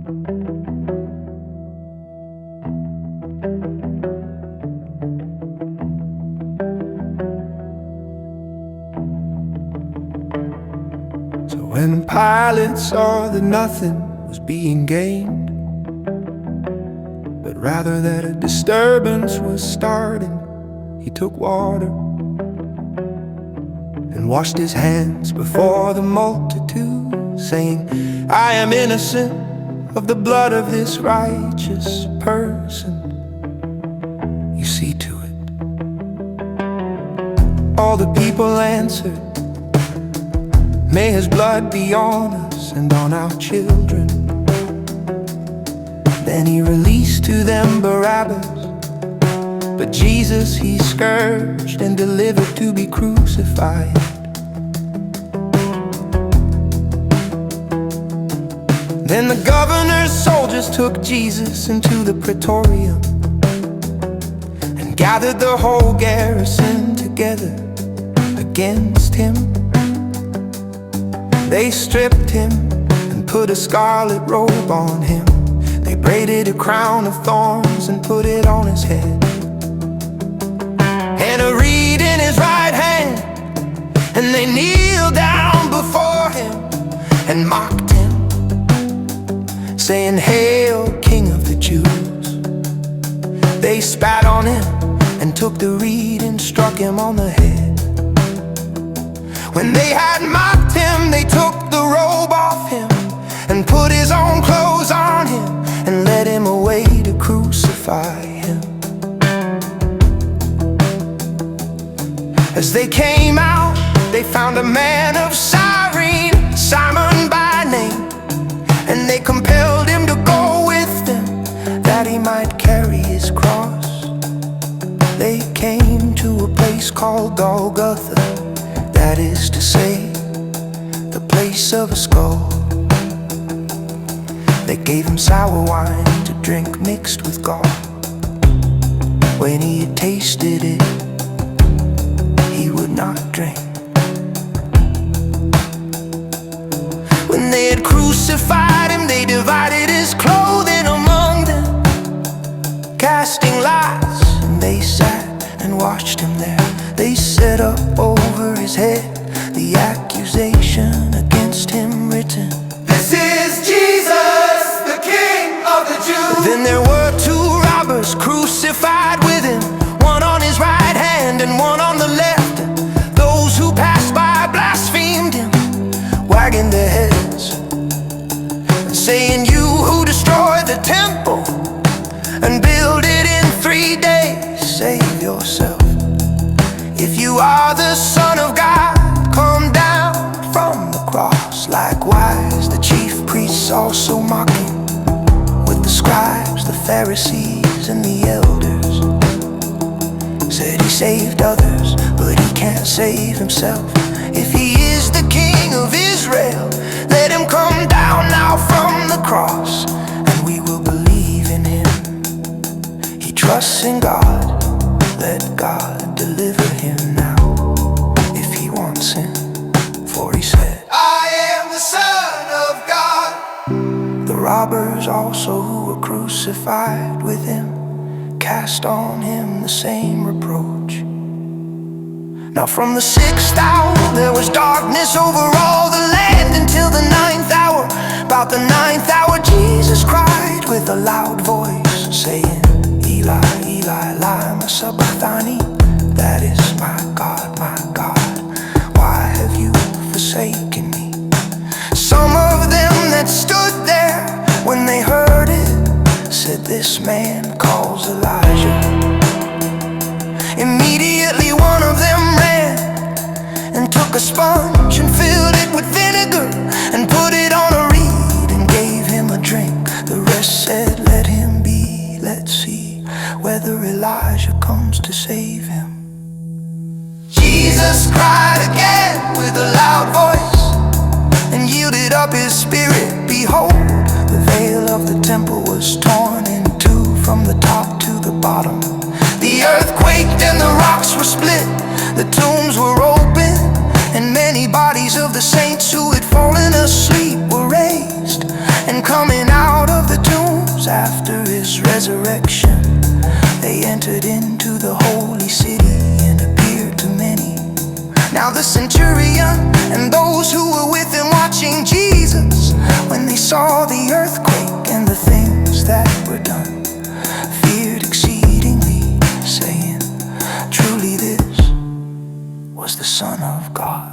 So when Pilate saw that nothing was being gained, but rather that a disturbance was starting, he took water and washed his hands before the multitude, saying, I am innocent of the blood of this righteous person. You see to it. All the people answered, may his blood be on us and on our children. Then he released to them Barabbas, but Jesus he scourged and delivered to be crucified. Then the governor's soldiers took Jesus into the praetorium and gathered the whole garrison together against him. They stripped him and put a scarlet robe on him. They braided a crown of thorns and put it on his head, and a reed in his right hand. And they kneeled down before him and mocked him, saying, Hail, King of the Jews. They spat on him and took the reed and struck him on the head. When they had mocked him, they took the robe off him and put his own clothes on him and led him away to crucify him. As they came out, they found a man of Cyrene, Simon by name, and they compelled him to go with them, that he might carry his cross. They came to a place called Golgotha, that is to say, the place of a skull. They gave him sour wine to drink mixed with gall. When he had tasted it, he would not drink. When they had crucified him, they divided his clothing among them, casting lots, and they sat and watched him there. They set up over his head the accusation against him written, This is Jesus, the King of the Jews. Then there were two robbers crucified with him, one on his right hand and one on the left. Those who passed by blasphemed him, wagging their heads and saying, You who destroy the temple and build it in 3 days, save yourself. If you are the Son of God, come down from the cross. Likewise the chief priests also mocking, with the scribes, the Pharisees, and the elders, said he saved others, but he can't save himself. If he is the King of Israel, let him come down now from the cross, and we will believe in him. He trusts in God, let God deliver him now, if he wants him. For he said, I am the Son of God. The robbers also who were crucified with him cast on him the same reproach. Now from the 6th hour there was darkness over all the land until the 9th hour. About the 9th hour Jesus cried with a loud voice, saying, Eli, Eli, lama sabachthani. That is, my God, why have you forsaken me? Some of them that stood there, when they heard it, said, This man calls Elijah. Immediately one of them ran and took a sponge and filled it with vinegar and put it on a reed and gave him a drink. The rest said, Let him be, let's see whether Elijah comes to save him. Jesus cried again with a loud voice and yielded up his spirit. Behold, the veil of the temple was torn in two from the top to the bottom. The earth quaked and the rocks were split. The tombs were open, and many bodies of the saints who had fallen asleep were raised. And coming out of hours after his resurrection, they entered into the holy city and appeared to many. Now the centurion and those who were with him watching Jesus, when they saw the earthquake and the things that were done, feared exceedingly, saying, "Truly this was the Son of God."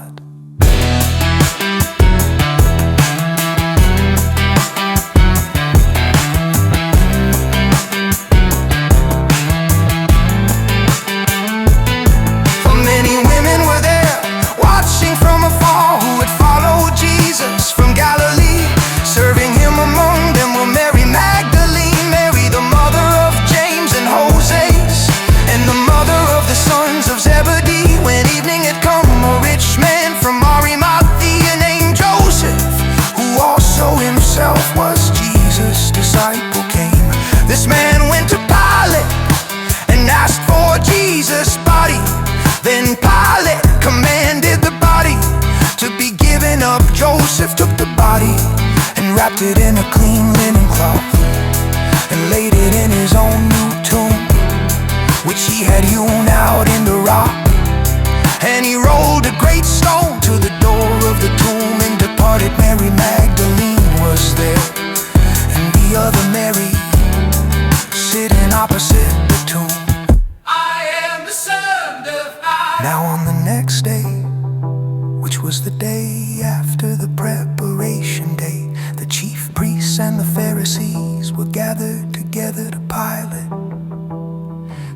Was Jesus' disciple came. This man went to Pilate and asked for Jesus' body. Then Pilate commanded the body to be given up. Joseph took the body and wrapped it in a clean linen cloth and laid it in his own new tomb, which he had hewn out in the rock. And he rolled a great stone to the door of the tomb and departed. Mary Magdalene was there, and the other Mary sitting opposite the tomb. I am the Son of God. Now on the next day, which was the day after the preparation day, the chief priests and the Pharisees were gathered together to Pilate,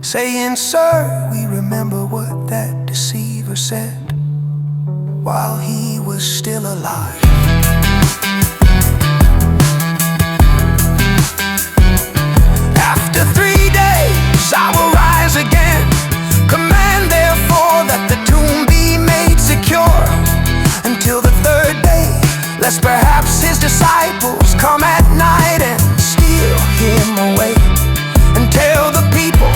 saying, "Sir, we remember what that deceiver said while he was still alive. After 3 days I will rise again. Command therefore that the tomb be made secure until the third day, lest perhaps his disciples come at night and steal him away. And tell the people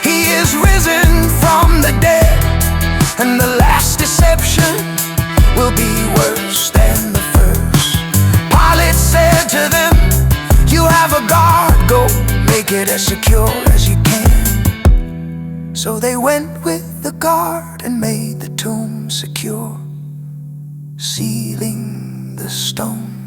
he is risen from the dead, and the last deception will be worse than the first." Pilate said to them, "You have a guard, go make it as secure as you can." So they went with the guard and made the tomb secure, sealing the stone.